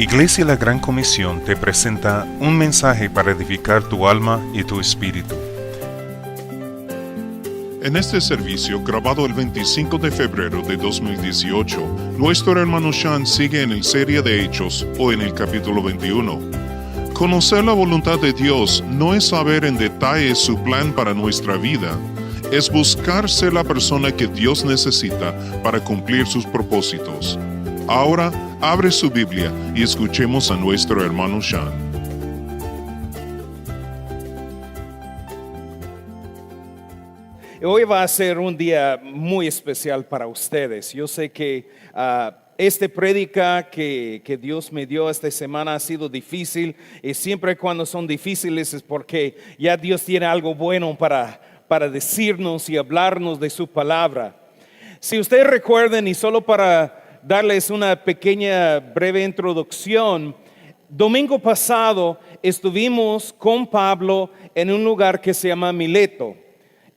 Iglesia La Gran Comisión te presenta un mensaje para edificar tu alma y tu espíritu. En este servicio, grabado el 25 de febrero de 2018, nuestro hermano Sean sigue en el serie de Hechos o en el capítulo 21. Conocer la voluntad de Dios no es saber en detalle su plan para nuestra vida, es buscar ser la persona que Dios necesita para cumplir sus propósitos. Ahora, abre su Biblia y escuchemos a nuestro hermano Sean. Hoy va a ser un día muy especial para ustedes. Yo sé que esta prédica que Dios me dio esta semana ha sido difícil, y siempre cuando son difíciles es porque ya Dios tiene algo bueno para decirnos y hablarnos de su palabra. Si ustedes recuerdan, y solo para darles una pequeña breve introducción, domingo pasado estuvimos con Pablo en un lugar que se llama Mileto.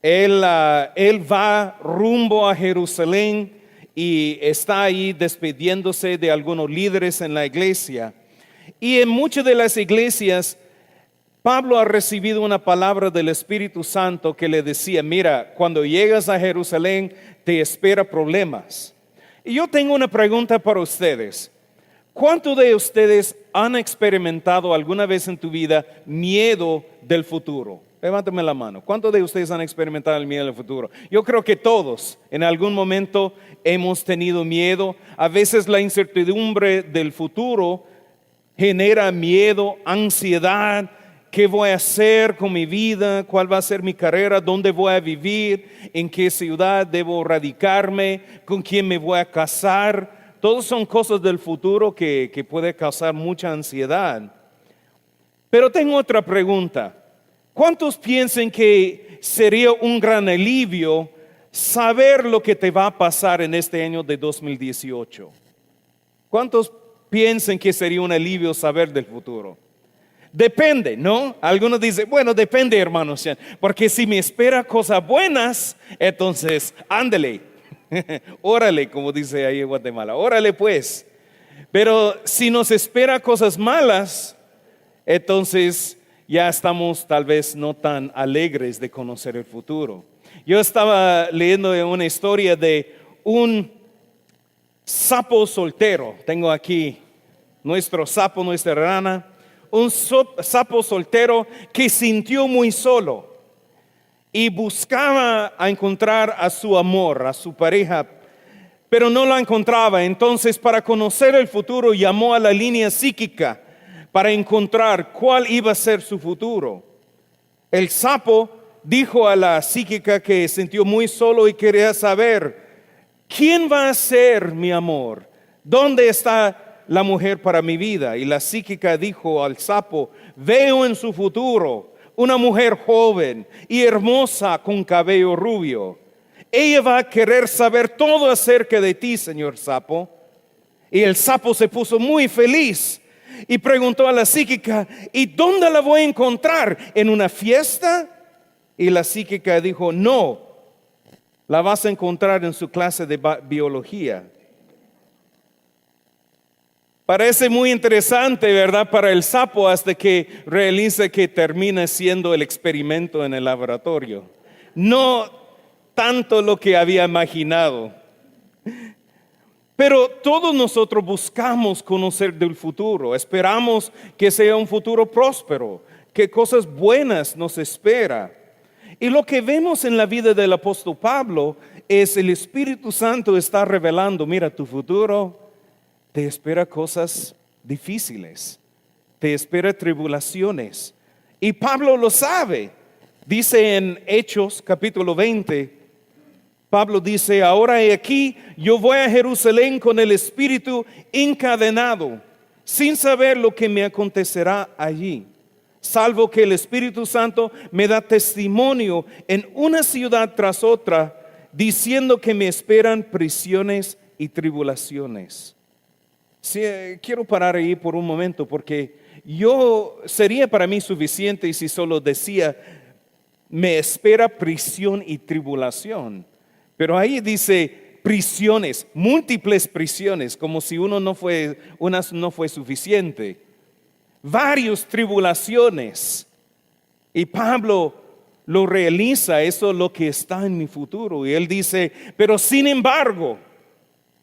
Él va rumbo a Jerusalén y está ahí despidiéndose de algunos líderes en la iglesia. Y en muchas de las iglesias, Pablo ha recibido una palabra del Espíritu Santo que le decía: mira, cuando llegas a Jerusalén te espera problemas. Y yo tengo una pregunta para ustedes. ¿Cuántos de ustedes han experimentado alguna vez en tu vida miedo del futuro? Levántame la mano. ¿Cuántos de ustedes han experimentado el miedo del futuro? Yo creo que todos en algún momento hemos tenido miedo. A veces la incertidumbre del futuro genera miedo, ansiedad. ¿Qué voy a hacer con mi vida? ¿Cuál va a ser mi carrera? ¿Dónde voy a vivir? ¿En qué ciudad debo radicarme? ¿Con quién me voy a casar? Todos son cosas del futuro que puede causar mucha ansiedad. Pero tengo otra pregunta. ¿Cuántos piensan que sería un gran alivio saber lo que te va a pasar en este año de 2018? ¿Cuántos piensan que sería un alivio saber del futuro? Depende, ¿no? Algunos dicen, bueno, depende, hermanos, porque si me espera cosas buenas, entonces, ándale, órale, como dice ahí en Guatemala, órale pues. Pero si nos espera cosas malas, entonces ya estamos tal vez no tan alegres de conocer el futuro. Yo estaba leyendo una historia de un sapo soltero. Tengo aquí nuestro sapo, nuestra rana. Un sapo soltero que sintió muy solo y buscaba encontrar a su amor, a su pareja, pero no la encontraba. Entonces, para conocer el futuro, llamó a la línea psíquica para encontrar cuál iba a ser su futuro. El sapo dijo a la psíquica que sintió muy solo y quería saber: ¿quién va a ser mi amor? ¿Dónde está la mujer para mi vida? Y la psíquica dijo al sapo: veo en su futuro una mujer joven y hermosa con cabello rubio. Ella va a querer saber todo acerca de ti, señor sapo. Y el sapo se puso muy feliz y preguntó a la psíquica: ¿y dónde la voy a encontrar? ¿En una fiesta? Y la psíquica dijo: no, la vas a encontrar en su clase de biología. Parece muy interesante, ¿verdad?, para el sapo, hasta que realiza que termina siendo el experimento en el laboratorio. No tanto lo que había imaginado. Pero todos nosotros buscamos conocer del futuro. Esperamos que sea un futuro próspero, que cosas buenas nos esperan. Y lo que vemos en la vida del apóstol Pablo es el Espíritu Santo está revelando: mira, tu futuro te espera cosas difíciles, te espera tribulaciones. Y Pablo lo sabe. Dice en Hechos capítulo 20, Pablo dice: ahora he aquí, yo voy a Jerusalén con el espíritu encadenado, sin saber lo que me acontecerá allí, salvo que el Espíritu Santo me da testimonio en una ciudad tras otra, diciendo que me esperan prisiones y tribulaciones. Sí, quiero parar ahí por un momento, porque sería para mí suficiente si solo decía: me espera prisión y tribulación. Pero ahí dice prisiones, múltiples prisiones, como si una no fue suficiente. Varias tribulaciones. Y Pablo lo realiza, eso es lo que está en mi futuro. Y él dice, pero sin embargo,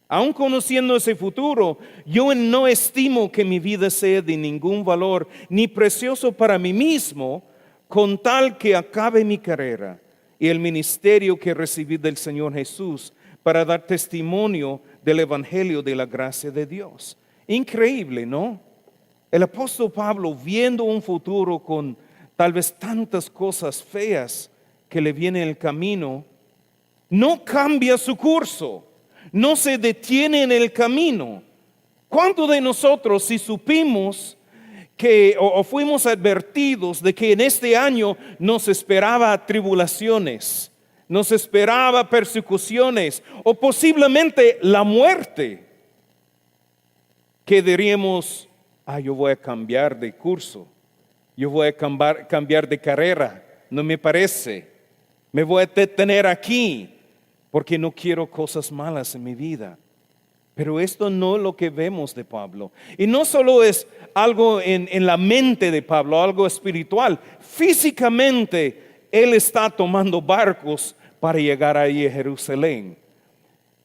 aun conociendo ese futuro, yo no estimo que mi vida sea de ningún valor, ni precioso para mí mismo, con tal que acabe mi carrera y el ministerio que recibí del Señor Jesús, para dar testimonio del Evangelio de la gracia de Dios. Increíble, ¿no? El apóstol Pablo, viendo un futuro con tal vez tantas cosas feas que le vienen en el camino, no cambia su curso, no se detiene en el camino. ¿Cuántos de nosotros, si supimos que o fuimos advertidos de que en este año nos esperaba tribulaciones, nos esperaba persecuciones o posiblemente la muerte, que diríamos, yo voy a cambiar de curso, yo voy a cambiar de carrera, no me parece, me voy a detener aquí porque no quiero cosas malas en mi vida? Pero esto no es lo que vemos de Pablo. Y no solo es algo en la mente de Pablo, algo espiritual. Físicamente, él está tomando barcos para llegar ahí a Jerusalén.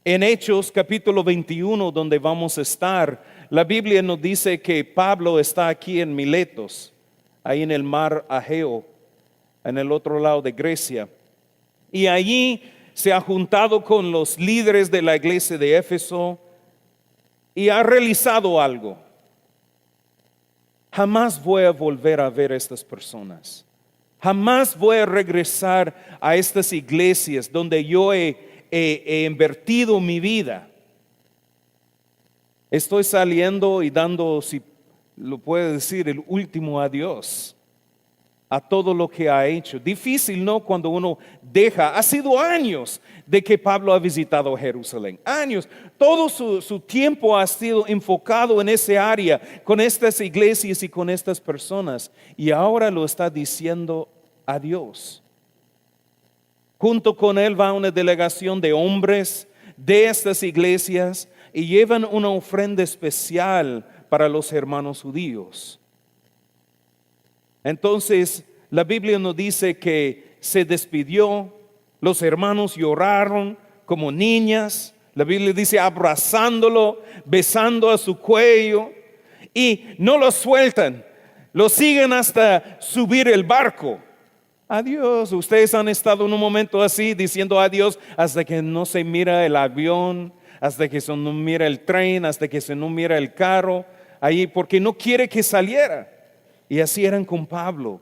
En Hechos capítulo 21, donde vamos a estar, la Biblia nos dice que Pablo está aquí en Miletos, ahí en el mar Egeo, en el otro lado de Grecia. Y allí se ha juntado con los líderes de la iglesia de Éfeso y ha realizado algo. Jamás voy a volver a ver a estas personas. Jamás voy a regresar a estas iglesias donde yo he invertido mi vida. Estoy saliendo y dando, si lo puedo decir, el último adiós a todo lo que ha hecho. Difícil, ¿no? Cuando uno deja. Ha sido años de que Pablo ha visitado Jerusalén. Años. Todo su tiempo ha sido enfocado en ese área, con estas iglesias y con estas personas. Y ahora lo está diciendo adiós. Junto con él va una delegación de hombres de estas iglesias y llevan una ofrenda especial para los hermanos judíos. Entonces, la Biblia nos dice que se despidió, los hermanos lloraron como niñas. La Biblia dice abrazándolo, besando a su cuello y no lo sueltan, lo siguen hasta subir el barco. Adiós, ustedes han estado en un momento así diciendo adiós hasta que no se mira el avión, hasta que se no mira el tren, hasta que se no mira el carro, ahí porque no quiere que saliera. Y así eran con Pablo,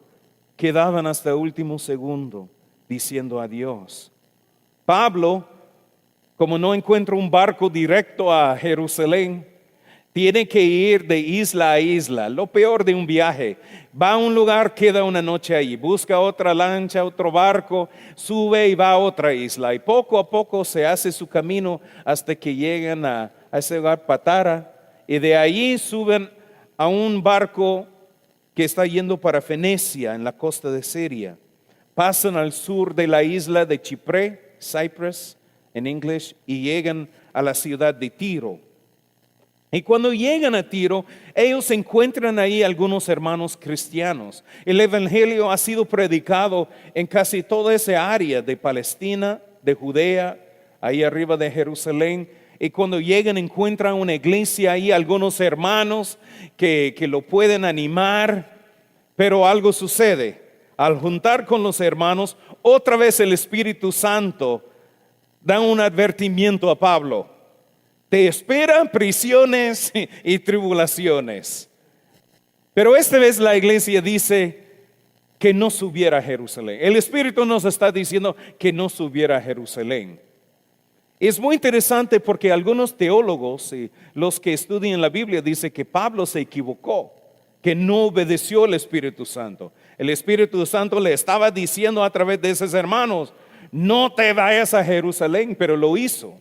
quedaban hasta el último segundo diciendo adiós. Pablo, como no encuentra un barco directo a Jerusalén, tiene que ir de isla a isla, lo peor de un viaje. Va a un lugar, queda una noche allí, busca otra lancha, otro barco, sube y va a otra isla. Y poco a poco se hace su camino hasta que llegan a ese lugar Patara. Y de ahí suben a un barco que está yendo para Fenecia, en la costa de Siria. Pasan al sur de la isla de Chipre, Cyprus en inglés, y llegan a la ciudad de Tiro. Y cuando llegan a Tiro, ellos encuentran ahí algunos hermanos cristianos. El evangelio ha sido predicado en casi toda esa área de Palestina, de Judea, ahí arriba de Jerusalén. Y cuando llegan encuentran una iglesia ahí, algunos hermanos que lo pueden animar, pero algo sucede. Al juntar con los hermanos, otra vez el Espíritu Santo da un advertimiento a Pablo. Te esperan prisiones y tribulaciones. Pero esta vez la iglesia dice que no subiera a Jerusalén. El Espíritu nos está diciendo que no subiera a Jerusalén. Es muy interesante porque algunos teólogos y los que estudian la Biblia dicen que Pablo se equivocó, que no obedeció al Espíritu Santo. El Espíritu Santo le estaba diciendo a través de esos hermanos, no te vayas a Jerusalén, pero lo hizo.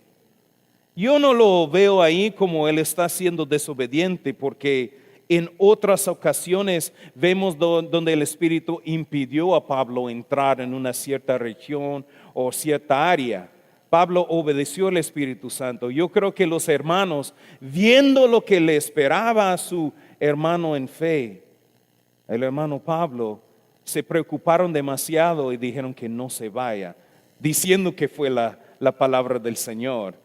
Yo no lo veo ahí como él está siendo desobediente, porque en otras ocasiones vemos donde el Espíritu impidió a Pablo entrar en una cierta región o cierta área Pablo obedeció al Espíritu Santo. Yo creo que los hermanos, viendo lo que le esperaba a su hermano en fe, el hermano Pablo, se preocuparon demasiado y dijeron que no se vaya, diciendo que fue la palabra del Señor.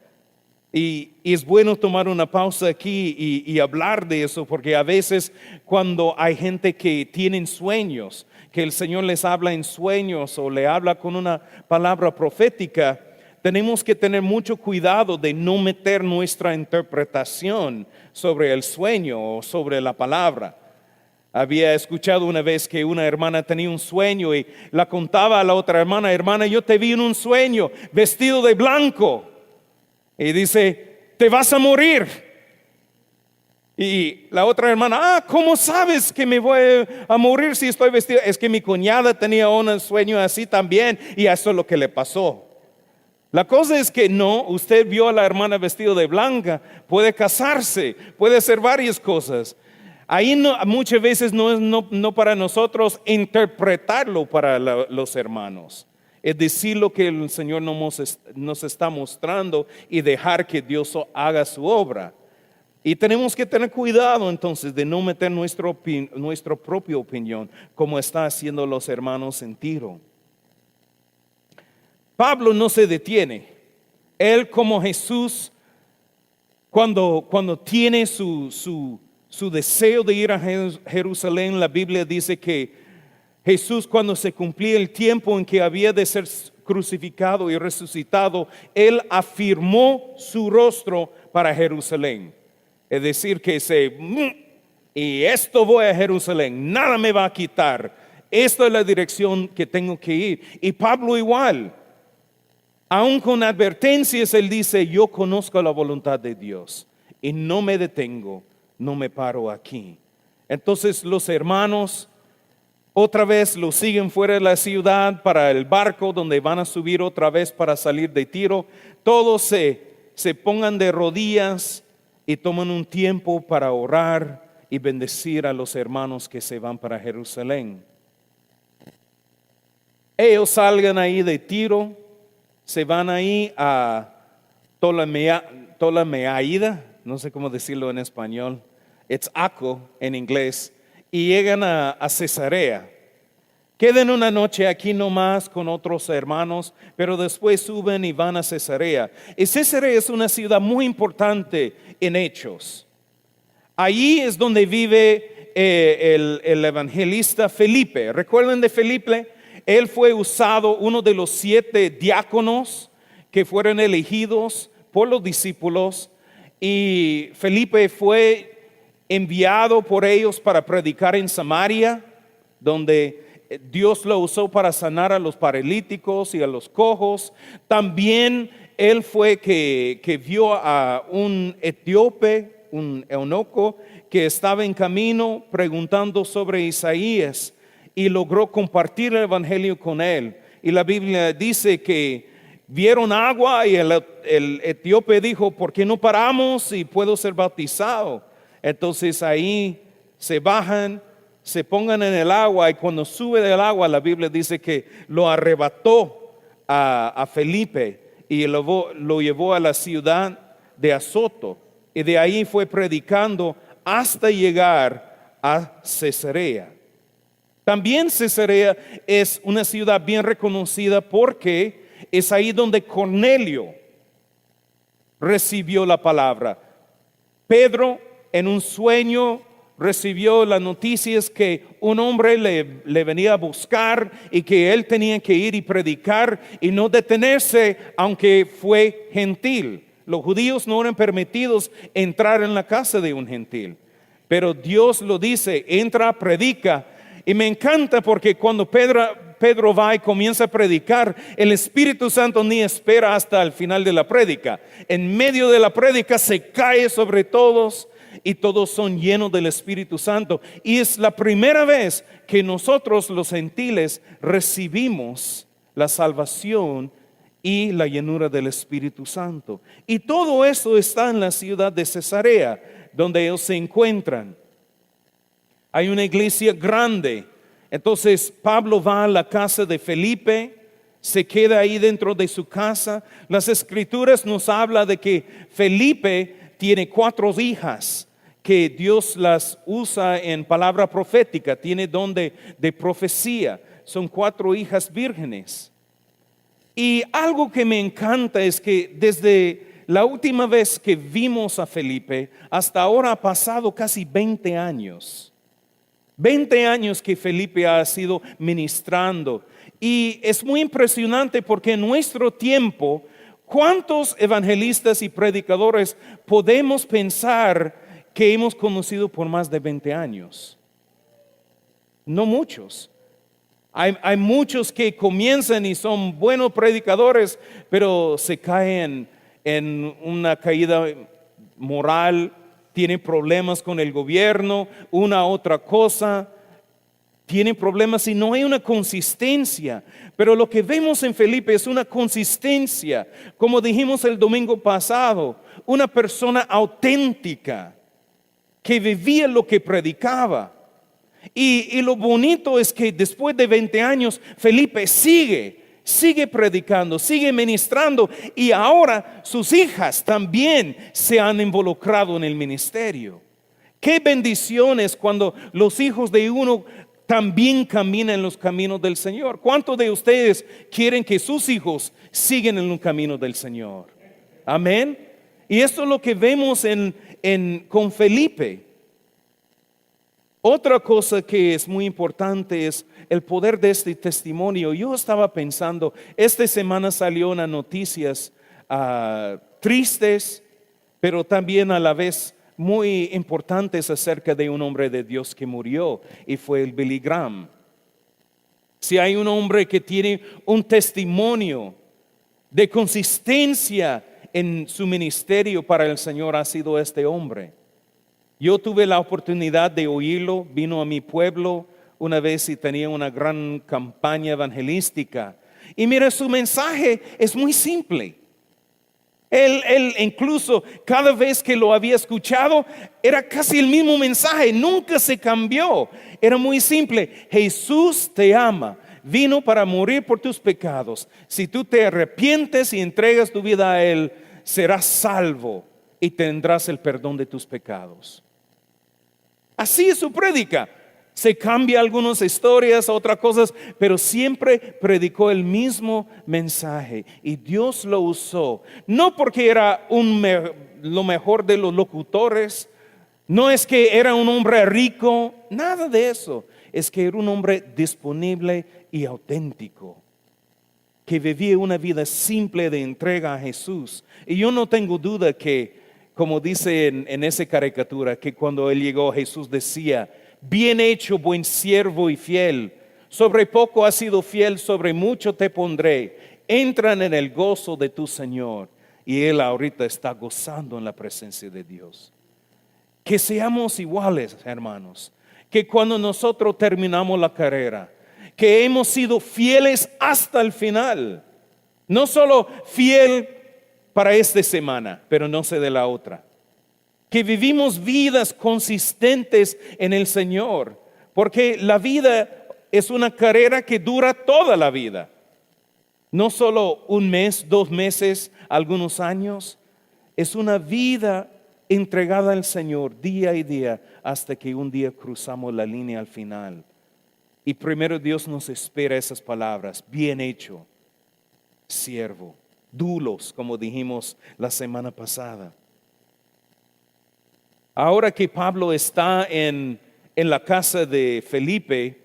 Y es bueno tomar una pausa aquí y hablar de eso, porque a veces cuando hay gente que tienen sueños, que el Señor les habla en sueños o le habla con una palabra profética, tenemos que tener mucho cuidado de no meter nuestra interpretación sobre el sueño o sobre la palabra. Había escuchado una vez que una hermana tenía un sueño y la contaba a la otra hermana: hermana, yo te vi en un sueño vestido de blanco. Y dice: te vas a morir. Y la otra hermana: ¿cómo sabes que me voy a morir si estoy vestido? Es que mi cuñada tenía un sueño así también y eso es lo que le pasó. La cosa es que no, usted vio a la hermana vestida de blanca, puede casarse, puede hacer varias cosas. Ahí muchas veces no es para nosotros interpretarlo para los hermanos. Es decir lo que el Señor nos está mostrando y dejar que Dios haga su obra. Y tenemos que tener cuidado entonces de no meter nuestra propia opinión, como está haciendo los hermanos en Tiro. Pablo no se detiene. Él, como Jesús, cuando tiene su deseo de ir a Jerusalén, la Biblia dice que Jesús, cuando se cumplía el tiempo en que había de ser crucificado y resucitado, Él afirmó su rostro para Jerusalén. Es decir, que y esto voy a Jerusalén, nada me va a quitar. Esta es la dirección que tengo que ir. Y Pablo igual. Aún con advertencias, él dice: yo conozco la voluntad de Dios y no me detengo, no me paro aquí. Entonces los hermanos otra vez lo siguen fuera de la ciudad para el barco donde van a subir otra vez para salir de Tiro. Todos se pongan de rodillas y toman un tiempo para orar y bendecir a los hermanos que se van para Jerusalén. Ellos salgan ahí de Tiro, se van ahí a Ptolemaida, no sé cómo decirlo en español, it's Aco en inglés, y llegan a Cesarea. Quedan una noche aquí nomás con otros hermanos, pero después suben y van a Cesarea. Y Cesarea es una ciudad muy importante en Hechos. Allí es donde vive el evangelista Felipe. ¿Recuerdan de Felipe? Él fue usado, uno de los 7 diáconos que fueron elegidos por los discípulos, y Felipe fue enviado por ellos para predicar en Samaria, donde Dios lo usó para sanar a los paralíticos y a los cojos. También él fue que vio a un etíope, un eunuco, que estaba en camino preguntando sobre Isaías, y logró compartir el evangelio con él. Y la Biblia dice que vieron agua y el etíope dijo: ¿por qué no paramos y puedo ser bautizado? Entonces ahí se bajan, se pongan en el agua, y cuando sube del agua, la Biblia dice que lo arrebató a Felipe y lo llevó a la ciudad de Azoto, y de ahí fue predicando hasta llegar a Cesarea. También Cesarea es una ciudad bien reconocida porque es ahí donde Cornelio recibió la palabra. Pedro, en un sueño, recibió las noticias que un hombre le venía a buscar y que él tenía que ir y predicar y no detenerse, aunque fue gentil. Los judíos no eran permitidos entrar en la casa de un gentil, pero Dios lo dice: entra, predica. Y me encanta porque cuando Pedro va y comienza a predicar, el Espíritu Santo ni espera hasta el final de la prédica. En medio de la prédica se cae sobre todos y todos son llenos del Espíritu Santo. Y es la primera vez que nosotros los gentiles recibimos la salvación y la llenura del Espíritu Santo. Y todo eso está en la ciudad de Cesarea, donde ellos se encuentran. Hay una iglesia grande. Entonces Pablo va a la casa de Felipe se queda ahí dentro de su casa. Las Escrituras nos habla de que Felipe tiene 4 hijas que Dios las usa en palabra profética, tiene don de profecía. Son 4 hijas vírgenes. Y algo que me encanta es que desde la última vez que vimos a Felipe, hasta ahora ha pasado casi 20 años. 20 años que Felipe ha sido ministrando. Y es muy impresionante porque en nuestro tiempo, ¿cuántos evangelistas y predicadores podemos pensar que hemos conocido por más de 20 años? No muchos. Hay muchos que comienzan y son buenos predicadores, pero se caen en una caída moral, tienen problemas con el gobierno, una otra cosa, tienen problemas y no hay una consistencia. Pero lo que vemos en Felipe es una consistencia, como dijimos el domingo pasado, una persona auténtica que vivía lo que predicaba. Y lo bonito es que después de 20 años Felipe sigue predicando, sigue ministrando, y ahora sus hijas también se han involucrado en el ministerio. Qué bendiciones cuando los hijos de uno también caminan en los caminos del Señor. ¿Cuántos de ustedes quieren que sus hijos sigan en los caminos del Señor? Amén. Y esto es lo que vemos con Felipe. Otra cosa que es muy importante es el poder de este testimonio. Yo estaba pensando, esta semana salió unas noticias tristes, pero también a la vez muy importantes acerca de un hombre de Dios que murió, y fue el Billy Graham. Si hay un hombre que tiene un testimonio de consistencia en su ministerio para el Señor, ha sido este hombre. Yo tuve la oportunidad de oírlo, vino a mi pueblo una vez y tenía una gran campaña evangelística. Y mira, su mensaje es muy simple. Él incluso cada vez que lo había escuchado era casi el mismo mensaje, nunca se cambió. Era muy simple: Jesús te ama, vino para morir por tus pecados. Si tú te arrepientes y entregas tu vida a Él, serás salvo y tendrás el perdón de tus pecados. Así es su prédica. Se cambia algunas historias, otras cosas, pero siempre predicó el mismo mensaje. Y Dios lo usó, no porque era lo mejor de los locutores, no es que era un hombre rico, nada de eso. Es que era un hombre disponible y auténtico, que vivía una vida simple de entrega a Jesús. Y yo no tengo duda que, como dice en esa caricatura, que cuando él llegó, Jesús decía: bien hecho, buen siervo y fiel, sobre poco has sido fiel, sobre mucho te pondré, entran en el gozo de tu Señor. Y él ahorita está gozando en la presencia de Dios. Que seamos iguales, hermanos, que cuando nosotros terminamos la carrera, que hemos sido fieles hasta el final, no solo fiel para esta semana, pero no sé de la otra. Que vivimos vidas consistentes en el Señor, porque la vida es una carrera que dura toda la vida. No solo un mes, 2 meses, algunos años. Es una vida entregada al Señor día y día, hasta que un día cruzamos la línea al final. Y primero Dios nos espera esas palabras: bien hecho, siervo. Dulos, como dijimos la semana pasada. Ahora que Pablo está en la casa de Felipe,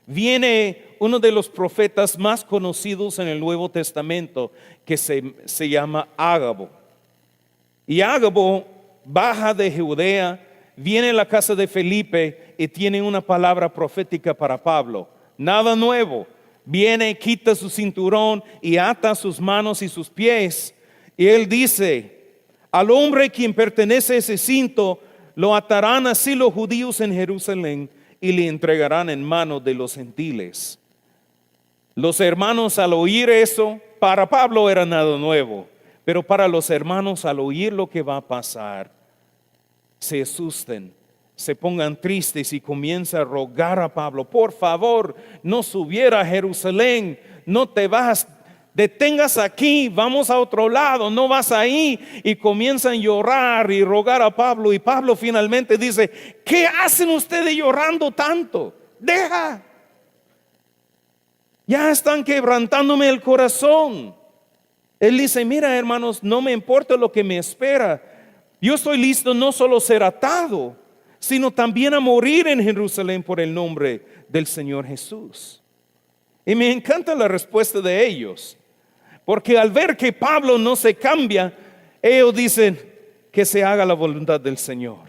viene uno de los profetas más conocidos en el Nuevo Testamento, que se llama Ágabo. Y Ágabo baja de Judea, viene a la casa de Felipe y tiene una palabra profética para Pablo. Nada nuevo. Viene, quita su cinturón y ata sus manos y sus pies. Y él dice: al hombre quien pertenece a ese cinto, lo atarán así los judíos en Jerusalén y le entregarán en manos de los gentiles. Los hermanos, al oír eso, para Pablo era nada nuevo, pero para los hermanos, al oír lo que va a pasar, se asusten, se pongan tristes y comienza a rogar a Pablo: por favor, no subiera a Jerusalén, no te vas detengas aquí, vamos a otro lado, no vas ahí. Y comienzan a llorar y rogar a Pablo. Y Pablo finalmente dice, ¿qué hacen ustedes llorando tanto? Deja. Ya están quebrantándome el corazón. Él dice, mira hermanos, no me importa lo que me espera. Yo estoy listo no solo a ser atado, sino también a morir en Jerusalén por el nombre del Señor Jesús. Y me encanta la respuesta de ellos, porque al ver que Pablo no se cambia, ellos dicen que se haga la voluntad del Señor.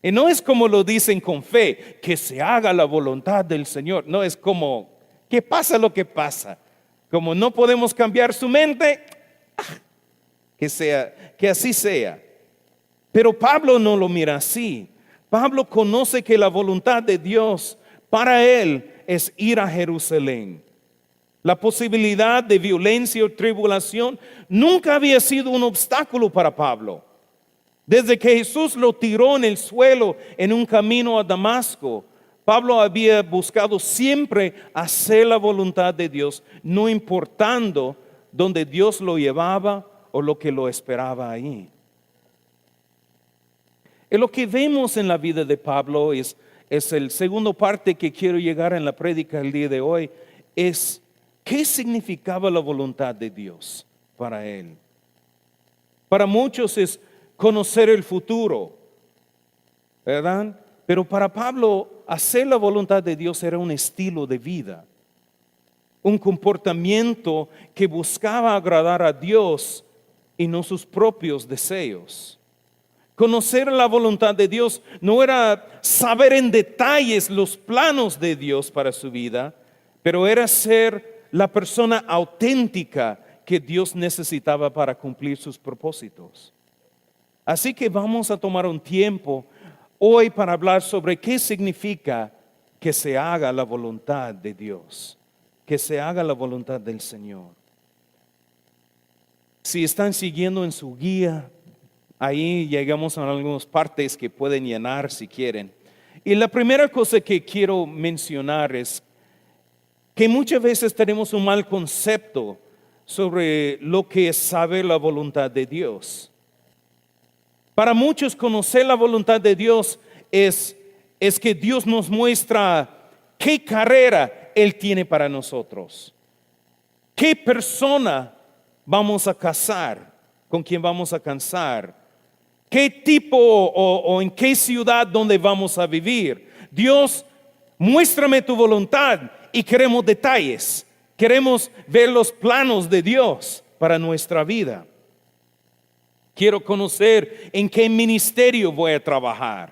Y no es como lo dicen con fe, que se haga la voluntad del Señor. No, es como que pasa lo que pasa. Como no podemos cambiar su mente, que así sea. Pero Pablo no lo mira así. Pablo conoce que la voluntad de Dios para él es ir a Jerusalén. La posibilidad de violencia o tribulación nunca había sido un obstáculo para Pablo. Desde que Jesús lo tiró en el suelo en un camino a Damasco, Pablo había buscado siempre hacer la voluntad de Dios, no importando dónde Dios lo llevaba o lo que lo esperaba ahí. Y lo que vemos en la vida de Pablo es el segundo parte que quiero llegar en la prédica el día de hoy, es ¿qué significaba la voluntad de Dios para él? Para muchos es conocer el futuro, ¿verdad? Pero para Pablo, hacer la voluntad de Dios era un estilo de vida, un comportamiento que buscaba agradar a Dios y no sus propios deseos. Conocer la voluntad de Dios no era saber en detalles los planos de Dios para su vida, pero era ser la persona auténtica que Dios necesitaba para cumplir sus propósitos. Así que vamos a tomar un tiempo hoy para hablar sobre qué significa que se haga la voluntad de Dios, que se haga la voluntad del Señor. Si están siguiendo en su guía, ahí llegamos a algunas partes que pueden llenar si quieren. Y la primera cosa que quiero mencionar es que muchas veces tenemos un mal concepto sobre lo que es saber la voluntad de Dios. Para muchos conocer la voluntad de Dios es que Dios nos muestra qué carrera Él tiene para nosotros, qué persona vamos a casar, con quién vamos a casar, qué tipo o en qué ciudad donde vamos a vivir. Dios, muéstrame tu voluntad y queremos detalles, queremos ver los planos de Dios para nuestra vida. Quiero conocer en qué ministerio voy a trabajar.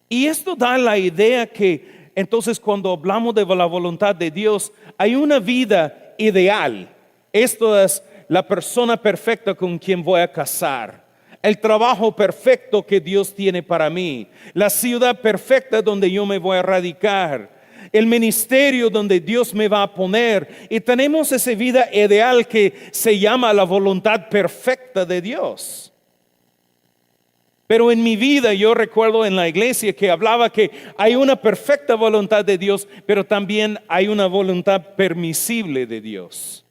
Y esto da la idea que entonces cuando hablamos de la voluntad de Dios, hay una vida ideal. Esto es la persona perfecta con quien voy a casar, el trabajo perfecto que Dios tiene para mí, la ciudad perfecta donde yo me voy a radicar, el ministerio donde Dios me va a poner. Y tenemos esa vida ideal que se llama la voluntad perfecta de Dios. Pero en mi vida yo recuerdo en la iglesia que hablaba que hay una perfecta voluntad de Dios, pero también hay una voluntad permisible de Dios.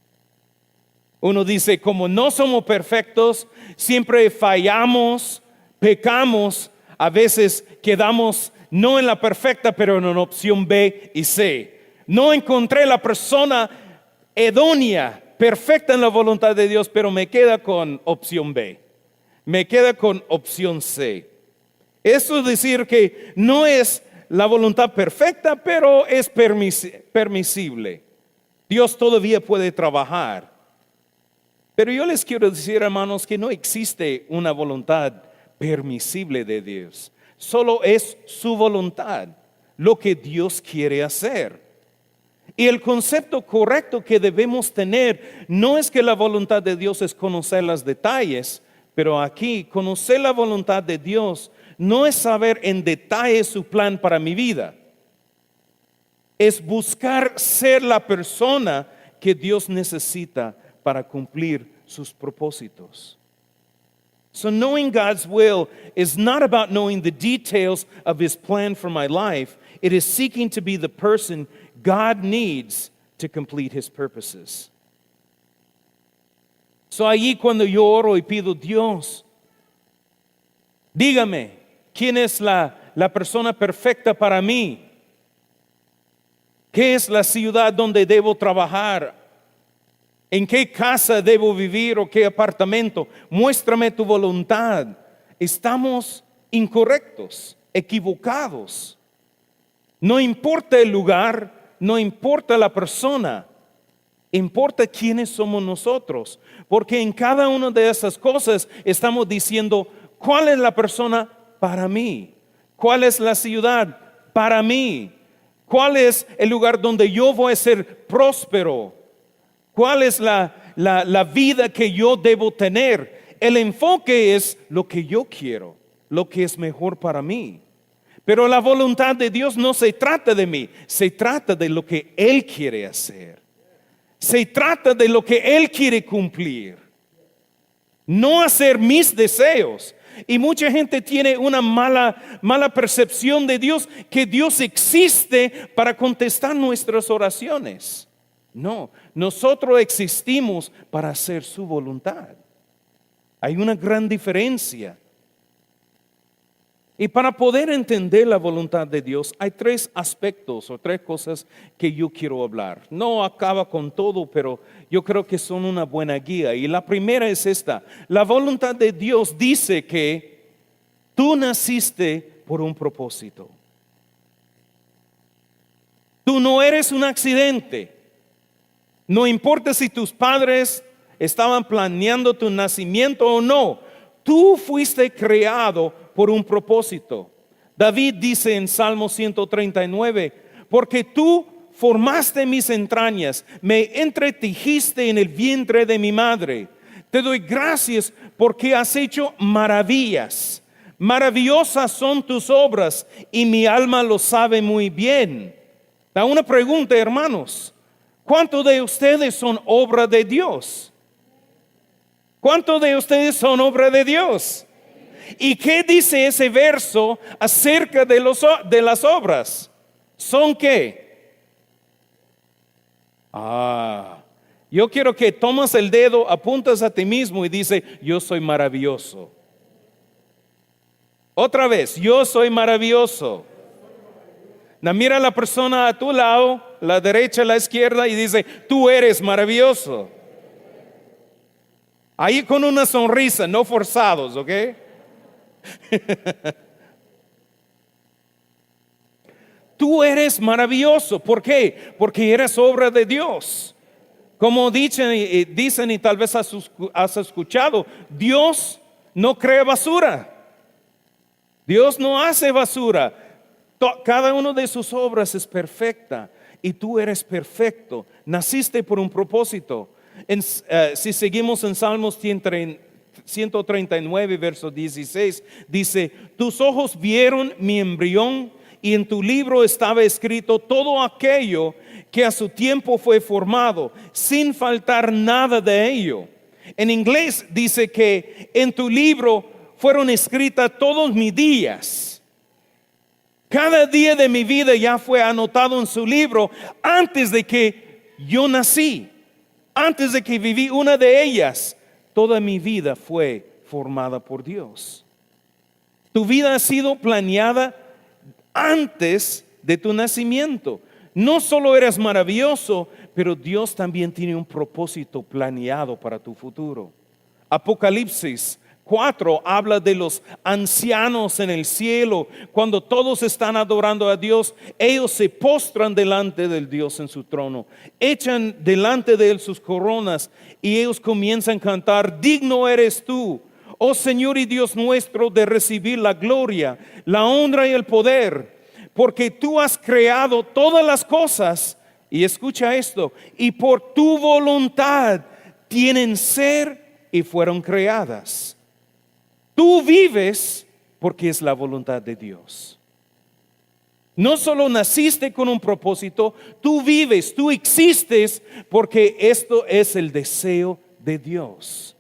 Uno dice, como no somos perfectos, siempre fallamos, pecamos, a veces quedamos no en la perfecta, pero en una opción B y C. No encontré la persona idónea, perfecta en la voluntad de Dios, pero me queda con opción B. Me queda con opción C. Eso es decir que no es la voluntad perfecta, pero es permisible. Dios todavía puede trabajar. Pero yo les quiero decir, hermanos, que no existe una voluntad permisible de Dios. Solo es su voluntad, lo que Dios quiere hacer. Y el concepto correcto que debemos tener no es que la voluntad de Dios es conocer los detalles, pero aquí conocer la voluntad de Dios no es saber en detalle su plan para mi vida. Es buscar ser la persona que Dios necesita para cumplir sus propósitos. So knowing God's will is not about knowing the details of His plan for my life. It is seeking to be the person God needs to complete His purposes. So allí cuando yo oro y pido, Dios, dígame, ¿quién es la persona perfecta para mí? ¿Qué es la ciudad donde debo trabajar? ¿En qué casa debo vivir o qué apartamento? Muéstrame tu voluntad. Estamos incorrectos, equivocados. No importa el lugar, no importa la persona, importa quiénes somos nosotros. Porque en cada una de esas cosas estamos diciendo, ¿cuál es la persona para mí? ¿Cuál es la ciudad para mí? ¿Cuál es el lugar donde yo voy a ser próspero? ¿Cuál es la vida que yo debo tener? El enfoque es lo que yo quiero, lo que es mejor para mí. Pero la voluntad de Dios no se trata de mí, se trata de lo que Él quiere hacer. Se trata de lo que Él quiere cumplir. No hacer mis deseos. Y mucha gente tiene una mala percepción de Dios, que Dios existe para contestar nuestras oraciones. No, nosotros existimos para hacer su voluntad. Hay una gran diferencia. Y para poder entender la voluntad de Dios, hay tres aspectos o tres cosas que yo quiero hablar. No acaba con todo, pero yo creo que son una buena guía. Y la primera es esta. La voluntad de Dios dice que tú naciste por un propósito. Tú no eres un accidente. No importa si tus padres estaban planeando tu nacimiento o no. Tú fuiste creado por un propósito. David dice en Salmo 139, porque tú formaste mis entrañas, me entretejiste en el vientre de mi madre. Te doy gracias porque has hecho maravillas. Maravillosas son tus obras y mi alma lo sabe muy bien. Da una pregunta, hermanos. ¿Cuántos de ustedes son obra de Dios? ¿Cuántos de ustedes son obra de Dios? ¿Y qué dice ese verso acerca de las obras? ¿Son qué? Yo quiero que tomas el dedo, apuntas a ti mismo y dice, yo soy maravilloso. Otra vez, yo soy maravilloso. Mira a la persona a tu lado, la derecha, la izquierda, y dice, tú eres maravilloso. Ahí con una sonrisa, no forzados, ¿ok? Tú eres maravilloso. ¿Por qué? Porque eres obra de Dios. Como dicen y tal vez has escuchado, Dios no crea basura. Dios no hace basura. Cada una de sus obras es perfecta y tú eres perfecto. Naciste por un propósito. Si seguimos en Salmos 139, verso 16, dice, tus ojos vieron mi embrión y en tu libro estaba escrito todo aquello que a su tiempo fue formado, sin faltar nada de ello. En inglés dice que en tu libro fueron escritas todos mis días. Cada día de mi vida ya fue anotado en su libro antes de que yo nací, antes de que viví una de ellas. Toda mi vida fue formada por Dios. Tu vida ha sido planeada antes de tu nacimiento. No solo eres maravilloso, pero Dios también tiene un propósito planeado para tu futuro. Apocalipsis 4 habla de los ancianos en el cielo. Cuando todos están adorando a Dios, ellos se postran delante del Dios en su trono, echan delante de Él sus coronas y ellos comienzan a cantar, digno eres tú, oh Señor y Dios nuestro, de recibir la gloria, la honra y el poder, porque tú has creado todas las cosas, y escucha esto, y por tu voluntad tienen ser y fueron creadas. Tú vives porque es la voluntad de Dios. No solo naciste con un propósito, tú vives, tú existes porque esto es el deseo de Dios.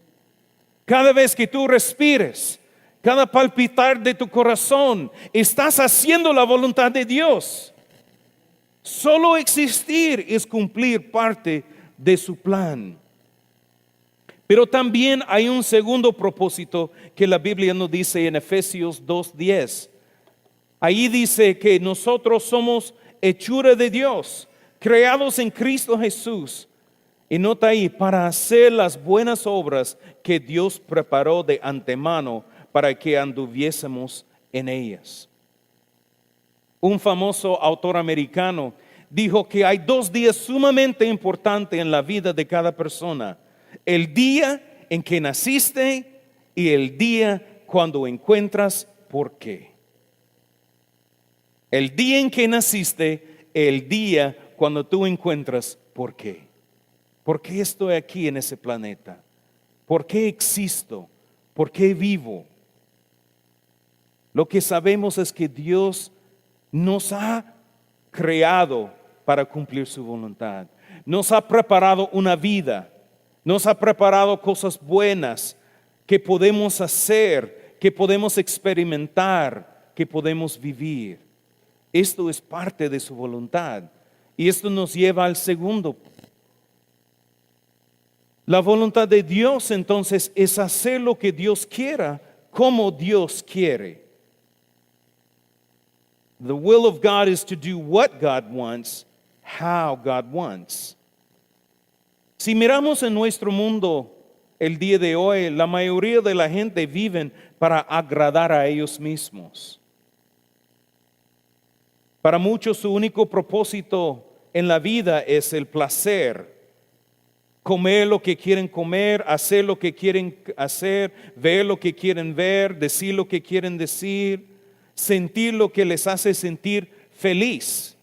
Cada vez que tú respires, cada palpitar de tu corazón, estás haciendo la voluntad de Dios. Solo existir es cumplir parte de su plan. Pero también hay un segundo propósito que la Biblia nos dice en Efesios 2:10. Ahí dice que nosotros somos hechura de Dios, creados en Cristo Jesús. Y nota ahí, para hacer las buenas obras que Dios preparó de antemano para que anduviésemos en ellas. Un famoso autor americano dijo que hay 2 días sumamente importantes en la vida de cada persona: el día en que naciste y el día cuando encuentras por qué. El día en que naciste, el día cuando tú encuentras por qué. ¿Por qué estoy aquí en ese planeta? ¿Por qué existo? ¿Por qué vivo? Lo que sabemos es que Dios nos ha creado para cumplir su voluntad. Nos ha preparado una vida. Nos ha preparado cosas buenas que podemos hacer, que podemos experimentar, que podemos vivir. Esto es parte de su voluntad. Y esto nos lleva al segundo. La voluntad de Dios entonces es hacer lo que Dios quiera, como Dios quiere. The will of God is to do what God wants, how God wants. Si miramos en nuestro mundo el día de hoy, la mayoría de la gente viven para agradar a ellos mismos. Para muchos su único propósito en la vida es el placer. Comer lo que quieren comer, hacer lo que quieren hacer, ver lo que quieren ver, decir lo que quieren decir, sentir lo que les hace sentir feliz.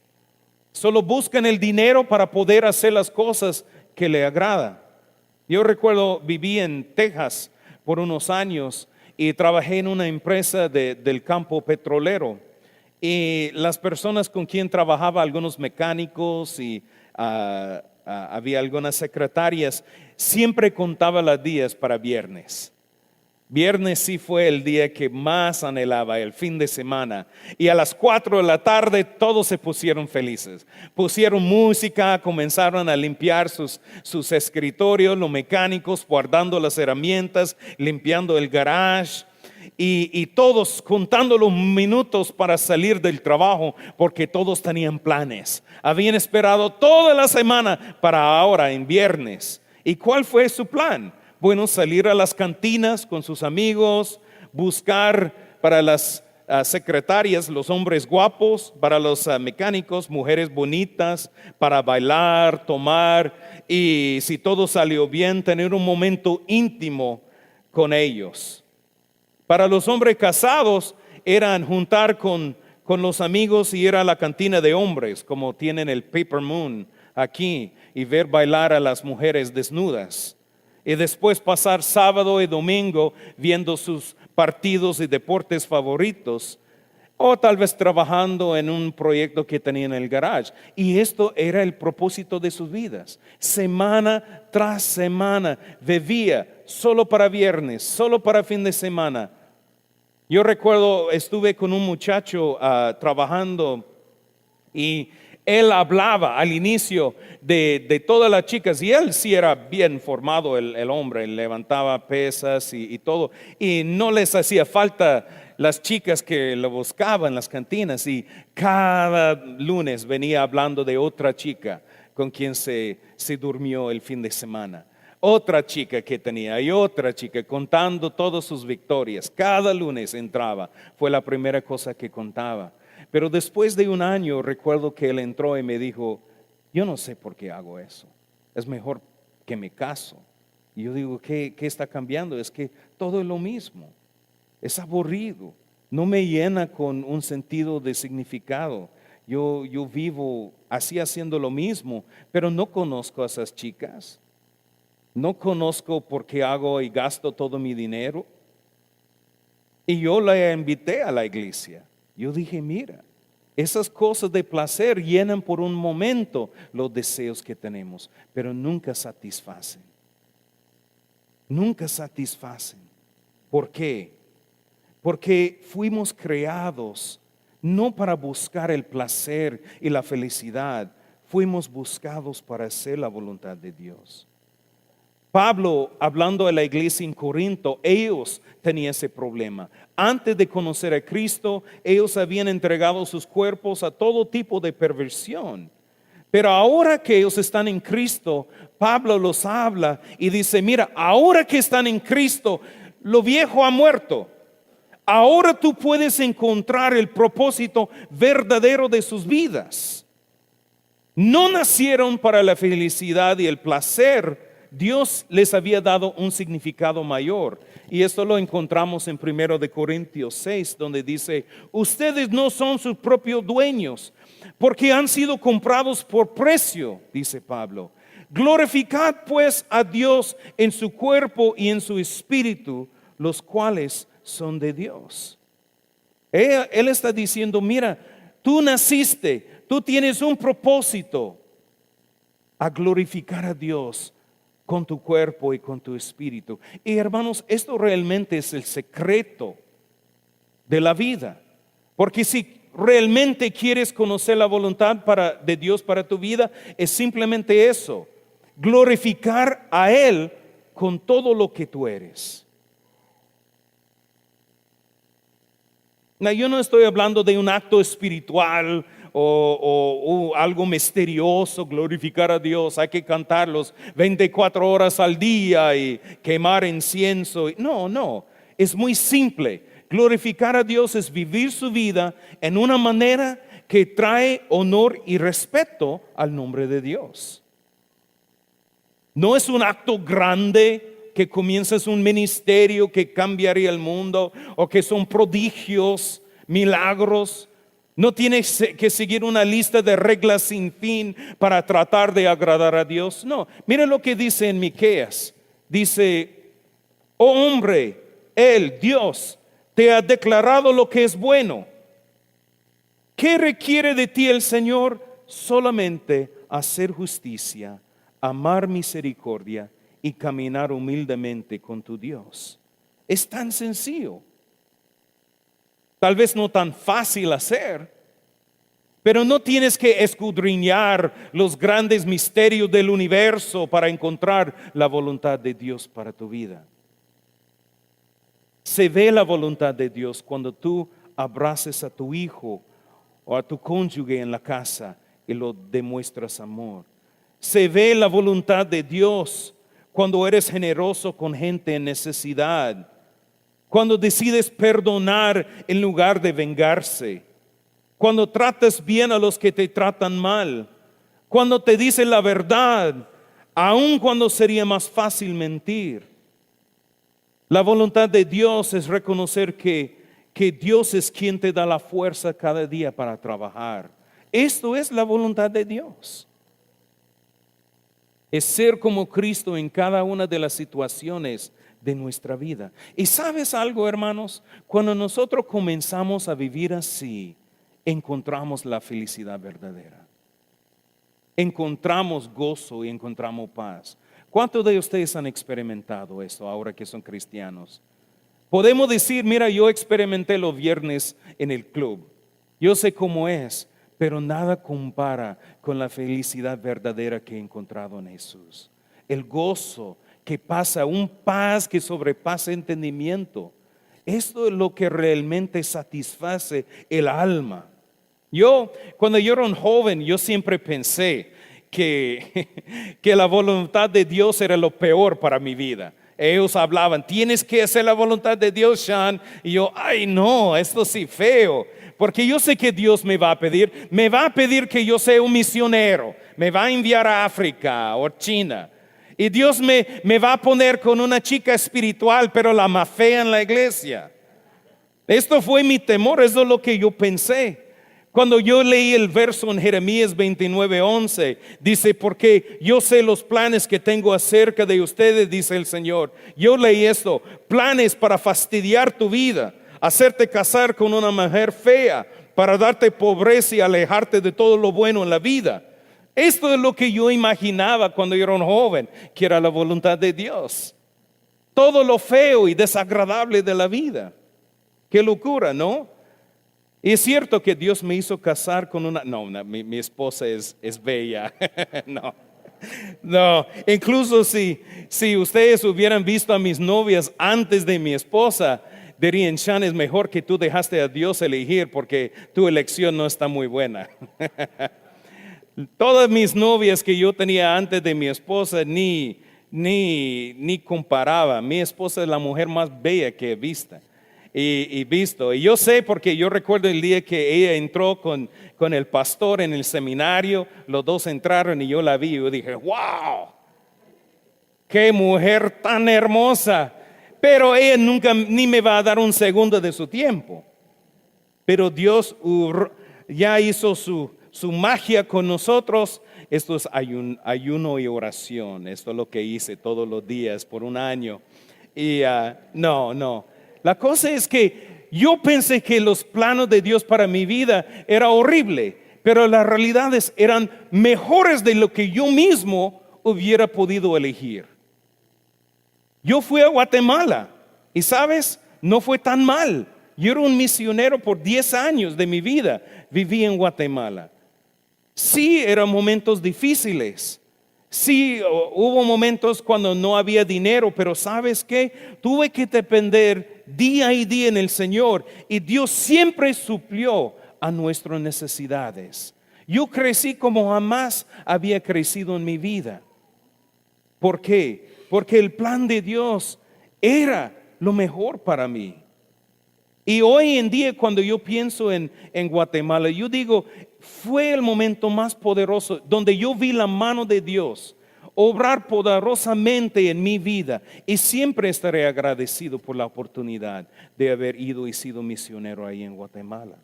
Solo buscan el dinero para poder hacer las cosas que le agrada. Yo recuerdo, viví en Texas por unos años y trabajé en una empresa del campo petrolero. Y las personas con quien trabajaba, algunos mecánicos y había algunas secretarias, siempre contaba los días para viernes. Viernes sí fue el día que más anhelaba, el fin de semana. Y a las 4 de la tarde todos se pusieron felices. Pusieron música, comenzaron a limpiar sus escritorios, los mecánicos guardando las herramientas, limpiando el garage. Y todos contando los minutos para salir del trabajo, porque todos tenían planes. Habían esperado toda la semana para ahora en viernes. ¿Y cuál fue su plan? Bueno, salir a las cantinas con sus amigos, buscar para las secretarias los hombres guapos, para los mecánicos mujeres bonitas, para bailar, tomar y si todo salió bien, tener un momento íntimo con ellos. Para los hombres casados eran juntar con los amigos y ir a la cantina de hombres, como tienen el Paper Moon aquí, y ver bailar a las mujeres desnudas. Y después pasar sábado y domingo viendo sus partidos y deportes favoritos, o tal vez trabajando en un proyecto que tenían en el garage. Y esto era el propósito de sus vidas. Semana tras semana bebía solo para viernes, solo para fin de semana. Yo recuerdo, estuve con un muchacho trabajando y él hablaba al inicio de todas las chicas, y él sí era bien formado el hombre, él levantaba pesas y todo, y no les hacía falta las chicas que lo buscaban en las cantinas, y cada lunes venía hablando de otra chica con quien se durmió el fin de semana. Otra chica que tenía y otra chica contando todas sus victorias. Cada lunes entraba, fue la primera cosa que contaba. Pero después de un año recuerdo que él entró y me dijo, yo no sé por qué hago eso, es mejor que me caso. Y yo digo, ¿qué está cambiando? Es que todo es lo mismo, es aburrido, no me llena con un sentido de significado. Yo vivo así haciendo lo mismo, pero no conozco a esas chicas. No conozco por qué hago y gasto todo mi dinero. Y yo la invité a la iglesia. Yo dije, mira, esas cosas de placer llenan por un momento los deseos que tenemos, pero nunca satisfacen. Nunca satisfacen. ¿Por qué? Porque fuimos creados no para buscar el placer y la felicidad. Fuimos buscados para hacer la voluntad de Dios. Pablo, hablando de la iglesia en Corinto, ellos tenían ese problema. Antes de conocer a Cristo, ellos habían entregado sus cuerpos a todo tipo de perversión. Pero ahora que ellos están en Cristo, Pablo los habla y dice, mira, ahora que están en Cristo, lo viejo ha muerto. Ahora tú puedes encontrar el propósito verdadero de sus vidas. No nacieron para la felicidad y el placer. Dios les había dado un significado mayor. Y esto lo encontramos en 1 Corintios 6, donde dice, ustedes no son sus propios dueños, porque han sido comprados por precio, dice Pablo. Glorificad pues a Dios en su cuerpo y en su espíritu, los cuales son de Dios. Él está diciendo, mira, tú naciste, tú tienes un propósito, a glorificar a Dios con tu cuerpo y con tu espíritu. Y hermanos, esto realmente es el secreto de la vida. Porque si realmente quieres conocer la voluntad de Dios para tu vida, es simplemente eso: glorificar a Él con todo lo que tú eres. No, yo no estoy hablando de un acto espiritual o algo misterioso, glorificar a Dios. Hay que cantarlos 24 horas al día y quemar incienso. No, es muy simple. Glorificar a Dios es vivir su vida en una manera que trae honor y respeto al nombre de Dios. No es un acto grande que comienzas un ministerio que cambiaría el mundo, o que son prodigios, milagros. No tienes que seguir una lista de reglas sin fin para tratar de agradar a Dios. No, mire lo que dice en Miqueas. Dice, oh hombre, Él, Dios, te ha declarado lo que es bueno. ¿Qué requiere de ti el Señor? Solamente hacer justicia, amar misericordia y caminar humildemente con tu Dios. Es tan sencillo. Tal vez no tan fácil hacer, pero no tienes que escudriñar los grandes misterios del universo para encontrar la voluntad de Dios para tu vida. Se ve la voluntad de Dios cuando tú abraces a tu hijo o a tu cónyuge en la casa y lo demuestras amor. Se ve la voluntad de Dios cuando eres generoso con gente en necesidad, cuando decides perdonar en lugar de vengarse, cuando tratas bien a los que te tratan mal, cuando te dicen la verdad, aun cuando sería más fácil mentir. La voluntad de Dios es reconocer que Dios es quien te da la fuerza cada día para trabajar. Esto es la voluntad de Dios. Es ser como Cristo en cada una de las situaciones de nuestra vida. Y ¿sabes algo, hermanos? Cuando nosotros comenzamos a vivir así, encontramos la felicidad verdadera. Encontramos gozo y encontramos paz. ¿Cuántos de ustedes han experimentado esto ahora que son cristianos? Podemos decir, mira, yo experimenté los viernes en el club. Yo sé cómo es. Pero nada compara con la felicidad verdadera que he encontrado en Jesús. El gozo que pasa, un paz que sobrepasa entendimiento. Esto es lo que realmente satisface el alma. Cuando yo era un joven, yo siempre pensé que la voluntad de Dios era lo peor para mi vida. Ellos hablaban, tienes que hacer la voluntad de Dios, Sean. Y yo, ay no, esto sí feo. Porque yo sé que Dios me va a pedir que yo sea un misionero, me va a enviar a África o China. Y Dios me va a poner con una chica espiritual, pero la más fea en la iglesia. Esto fue mi temor, eso es lo que yo pensé. Cuando yo leí el verso en Jeremías 29:11, dice, porque yo sé los planes que tengo acerca de ustedes, dice el Señor. Yo leí esto, planes para fastidiar tu vida, hacerte casar con una mujer fea, para darte pobreza y alejarte de todo lo bueno en la vida. Esto es lo que yo imaginaba cuando yo era un joven, que era la voluntad de Dios. Todo lo feo y desagradable de la vida. Qué locura, ¿no? Y es cierto que Dios me hizo casar con mi esposa es bella. No, no, incluso si ustedes hubieran visto a mis novias antes de mi esposa, dirían, Sean, es mejor que tú dejaste a Dios elegir porque tu elección no está muy buena. Todas mis novias que yo tenía antes de mi esposa ni comparaba. Mi esposa es la mujer más bella que he visto. Y visto. Y yo sé porque yo recuerdo el día que ella entró con el pastor en el seminario, los dos entraron y yo la vi y yo dije, wow, qué mujer tan hermosa. Pero ella nunca ni me va a dar un segundo de su tiempo. Pero Dios ya hizo su magia con nosotros. Esto es ayuno y oración. Esto es lo que hice todos los días por un año. Y no. La cosa es que yo pensé que los planos de Dios para mi vida era horrible, pero las realidades eran mejores de lo que yo mismo hubiera podido elegir. Yo fui a Guatemala y sabes, no fue tan mal. Yo era un misionero por 10 años de mi vida, viví en Guatemala. Sí, eran momentos difíciles. Sí, hubo momentos cuando no había dinero, pero ¿sabes qué? Tuve que depender día y día en el Señor y Dios siempre suplió a nuestras necesidades. Yo crecí como jamás había crecido en mi vida. ¿Por qué? Porque el plan de Dios era lo mejor para mí. Y hoy en día cuando yo pienso en Guatemala, yo digo, fue el momento más poderoso donde yo vi la mano de Dios obrar poderosamente en mi vida. Y siempre estaré agradecido por la oportunidad de haber ido y sido misionero ahí en Guatemala.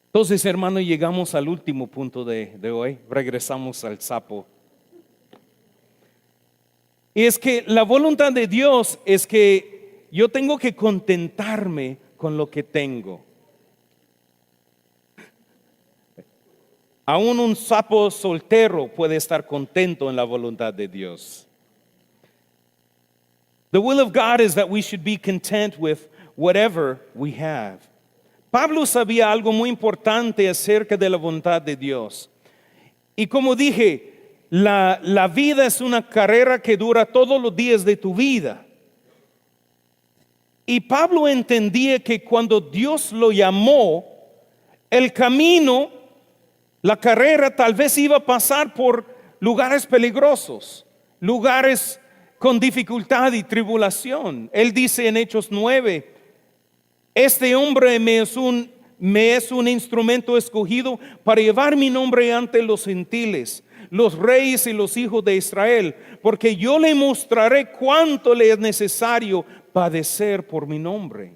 Entonces, hermano, llegamos al último punto de hoy. Regresamos al sapo. Y es que la voluntad de Dios es que yo tengo que contentarme con lo que tengo. Aún un sapo soltero puede estar contento en la voluntad de Dios. The will of God is that we should be content with whatever we have. Pablo sabía algo muy importante acerca de la voluntad de Dios. Y como dije, la vida es una carrera que dura todos los días de tu vida. Y Pablo entendía que cuando Dios lo llamó, el camino, la carrera tal vez iba a pasar por lugares peligrosos, lugares con dificultad y tribulación. Él dice en Hechos 9, este hombre me es un instrumento escogido para llevar mi nombre ante los gentiles, los reyes y los hijos de Israel, porque yo le mostraré cuánto le es necesario padecer por mi nombre.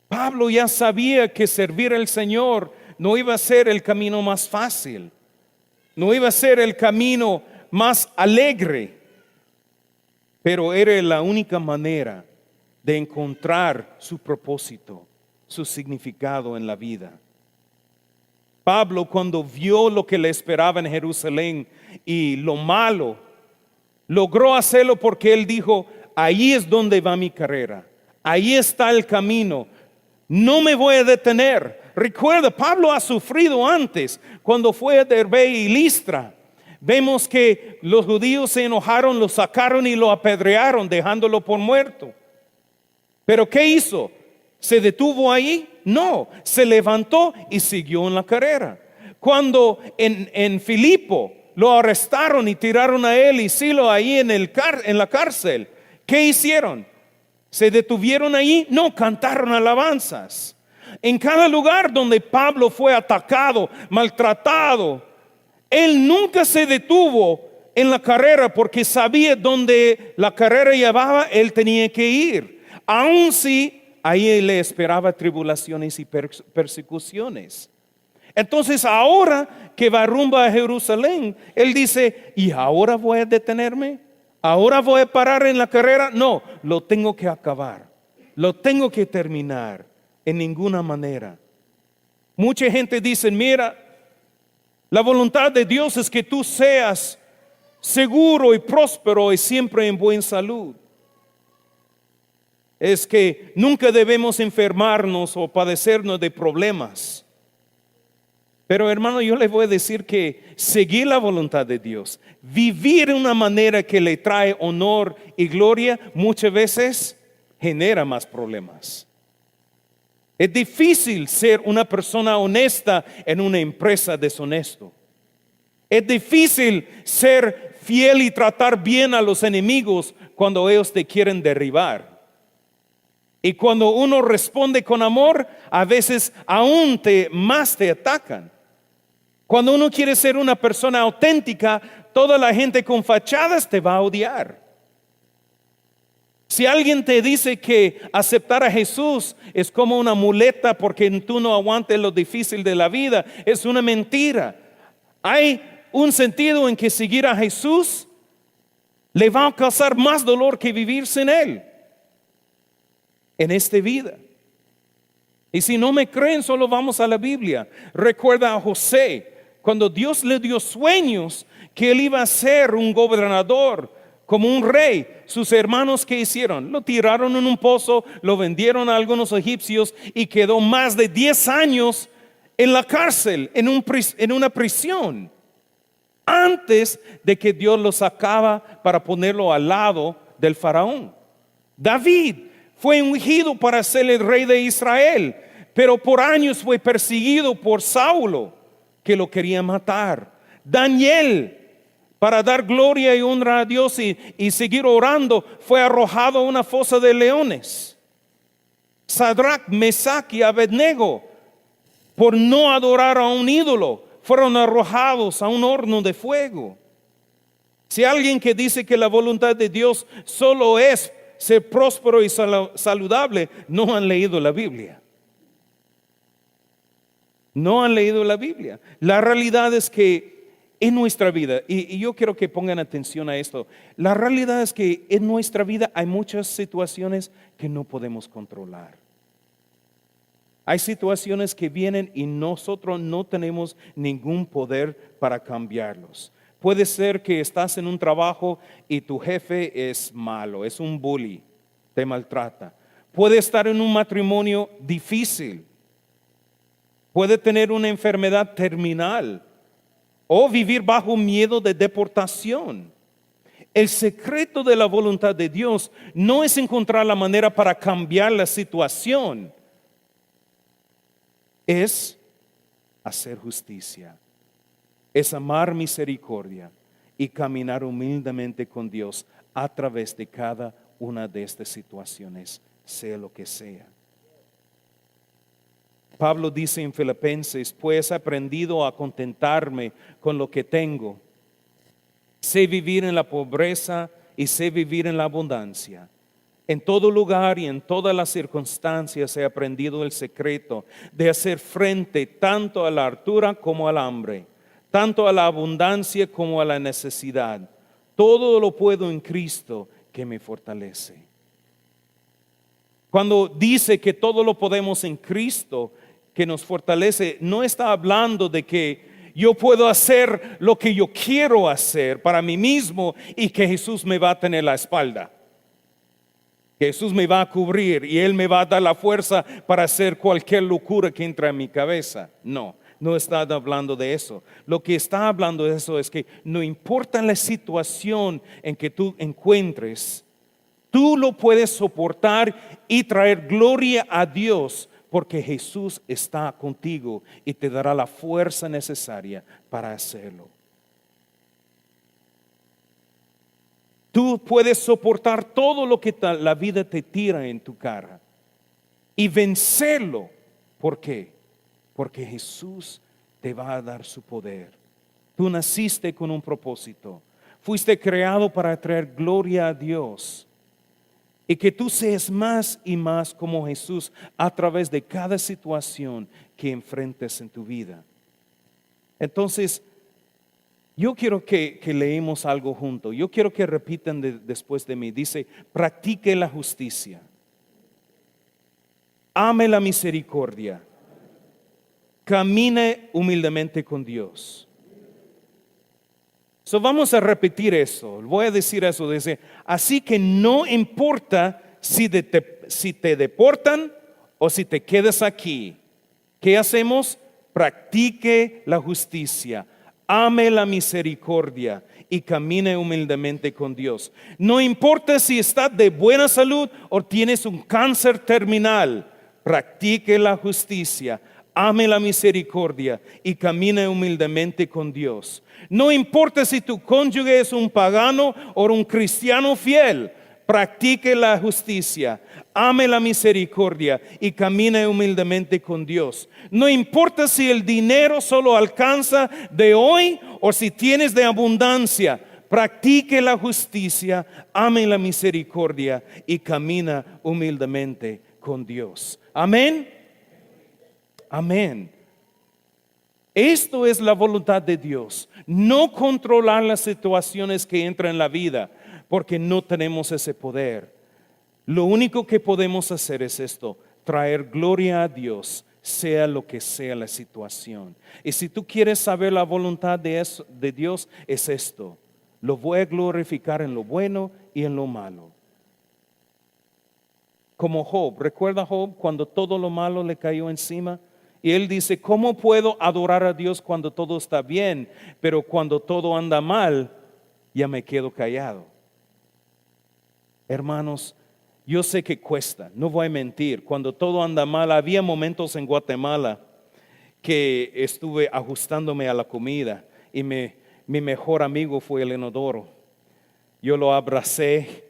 Pablo ya sabía que servir al Señor no iba a ser el camino más fácil, no iba a ser el camino más alegre, pero era la única manera de encontrar su propósito, su significado en la vida. Pablo, cuando vio lo que le esperaba en Jerusalén y lo malo, logró hacerlo porque él dijo, ahí es donde va mi carrera, ahí está el camino, no me voy a detener. Recuerda, Pablo ha sufrido antes, cuando fue a Derbe y Listra. Vemos que los judíos se enojaron, lo sacaron y lo apedrearon, dejándolo por muerto. Pero ¿qué hizo? ¿Se detuvo ahí? No, se levantó y siguió en la carrera. Cuando en Filipo lo arrestaron y tiraron a él y Silo ahí en la cárcel, ¿qué hicieron? ¿Se detuvieron ahí? No, cantaron alabanzas. En cada lugar donde Pablo fue atacado, maltratado, él nunca se detuvo en la carrera porque sabía dónde la carrera llevaba, él tenía que ir. Aun si ahí le esperaba tribulaciones y persecuciones. Entonces ahora que va rumbo a Jerusalén, él dice, ¿y ahora voy a detenerme? ¿Ahora voy a parar en la carrera? No, lo tengo que acabar, lo tengo que terminar en ninguna manera. Mucha gente dice, mira, la voluntad de Dios es que tú seas seguro y próspero y siempre en buena salud. es que nunca debemos enfermarnos o padecernos de problemas. Pero hermano, yo les voy a decir que seguir la voluntad de Dios, vivir de una manera que le trae honor y gloria, muchas veces genera más problemas. Es difícil ser una persona honesta en una empresa deshonesto. Es difícil ser fiel y tratar bien a los enemigos cuando ellos te quieren derribar. Y cuando uno responde con amor, a veces aún más te atacan. Cuando uno quiere ser una persona auténtica, toda la gente con fachadas te va a odiar. Si alguien te dice que aceptar a Jesús es como una muleta porque tú no aguantes lo difícil de la vida, es una mentira. Hay un sentido en que seguir a Jesús le va a causar más dolor que vivir sin Él en esta vida. Y si no me creen, solo vamos a la Biblia. Recuerda a José, cuando Dios le dio sueños que él iba a ser un gobernador, como un rey. Sus hermanos, ¿qué hicieron? Lo tiraron en un pozo, lo vendieron a algunos egipcios y quedó más de 10 años en la cárcel, en una prisión, antes de que Dios lo sacaba para ponerlo al lado del faraón. David fue ungido para ser el rey de Israel, pero por años fue perseguido por Saulo, que lo quería matar. Daniel, para dar gloria y honra a Dios y seguir orando, fue arrojado a una fosa de leones. Sadrach, Mesach y Abednego, por no adorar a un ídolo, fueron arrojados a un horno de fuego. Si alguien que dice que la voluntad de Dios solo es ser próspero y saludable, no han leído la Biblia. No han leído la Biblia. La realidad es que en nuestra vida, y yo quiero que pongan atención a esto, la realidad es que en nuestra vida hay muchas situaciones que no podemos controlar. Hay situaciones que vienen y nosotros no tenemos ningún poder para cambiarlos. Puede ser que estás en un trabajo y tu jefe es malo, es un bully, te maltrata. Puede estar en un matrimonio difícil. Puede tener una enfermedad terminal o vivir bajo miedo de deportación. El secreto de la voluntad de Dios no es encontrar la manera para cambiar la situación, es hacer justicia, es amar misericordia y caminar humildemente con Dios a través de cada una de estas situaciones, sea lo que sea. Pablo dice en Filipenses, pues he aprendido a contentarme con lo que tengo. Sé vivir en la pobreza y sé vivir en la abundancia. En todo lugar y en todas las circunstancias he aprendido el secreto de hacer frente tanto a la hartura como al hambre, tanto a la abundancia como a la necesidad. Todo lo puedo en Cristo que me fortalece. Cuando dice que todo lo podemos en Cristo que nos fortalece, no está hablando de que yo puedo hacer lo que yo quiero hacer para mí mismo y que Jesús me va a tener la espalda. Que Jesús me va a cubrir y Él me va a dar la fuerza para hacer cualquier locura que entre en mi cabeza. No, no está hablando de eso. Lo que está hablando de eso es que no importa la situación en que tú encuentres, tú lo puedes soportar y traer gloria a Dios, porque Jesús está contigo y te dará la fuerza necesaria para hacerlo. Tú puedes soportar todo lo que la vida te tira en tu cara y vencerlo. ¿Por qué? Porque Jesús te va a dar su poder. Tú naciste con un propósito. Fuiste creado para traer gloria a Dios. Y que tú seas más y más como Jesús a través de cada situación que enfrentes en tu vida. Entonces, yo quiero que leemos algo juntos. Yo quiero que repitan después de mí. Dice, practique la justicia. Ame la misericordia. Camine humildemente con Dios. Vamos a repetir eso. Voy a decir eso. Dice, así que no importa si te deportan o si te quedas aquí. ¿Qué hacemos? Practique la justicia, ame la misericordia y camine humildemente con Dios. No importa si estás de buena salud o tienes un cáncer terminal, practique la justicia, ame la misericordia y camine humildemente con Dios. No importa si tu cónyuge es un pagano o un cristiano fiel, practique la justicia, ame la misericordia y camine humildemente con Dios. No importa si el dinero solo alcanza de hoy o si tienes de abundancia, practique la justicia, ame la misericordia y camina humildemente con Dios. Amén. Amén. Esto es la voluntad de Dios. No controlar las situaciones que entran en la vida, porque no tenemos ese poder. Lo único que podemos hacer es esto: traer gloria a Dios, sea lo que sea la situación. Y si tú quieres saber la voluntad de Dios, es esto: lo voy a glorificar en lo bueno y en lo malo. Como Job, ¿recuerda Job cuando todo lo malo le cayó encima? Y él dice, ¿cómo puedo adorar a Dios cuando todo está bien? Pero cuando todo anda mal, ya me quedo callado. Hermanos, yo sé que cuesta, no voy a mentir. Cuando todo anda mal, había momentos en Guatemala que estuve ajustándome a la comida y mi mejor amigo fue el inodoro. Yo lo abracé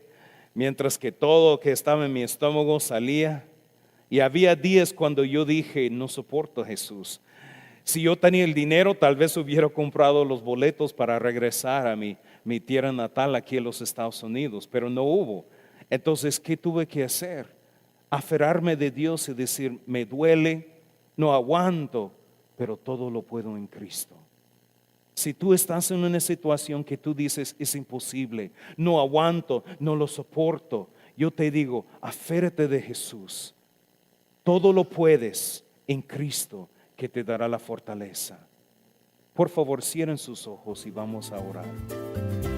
mientras que todo que estaba en mi estómago salía. Y había días cuando yo dije, no soporto a Jesús. Si yo tenía el dinero, tal vez hubiera comprado los boletos para regresar a mi tierra natal aquí en los Estados Unidos, pero no hubo. Entonces, ¿qué tuve que hacer? Aferrarme de Dios y decir, me duele, no aguanto, pero todo lo puedo en Cristo. Si tú estás en una situación que tú dices, es imposible, no aguanto, no lo soporto, yo te digo, aférrate de Jesús. Todo lo puedes en Cristo, que te dará la fortaleza. Por favor, cierren sus ojos y vamos a orar.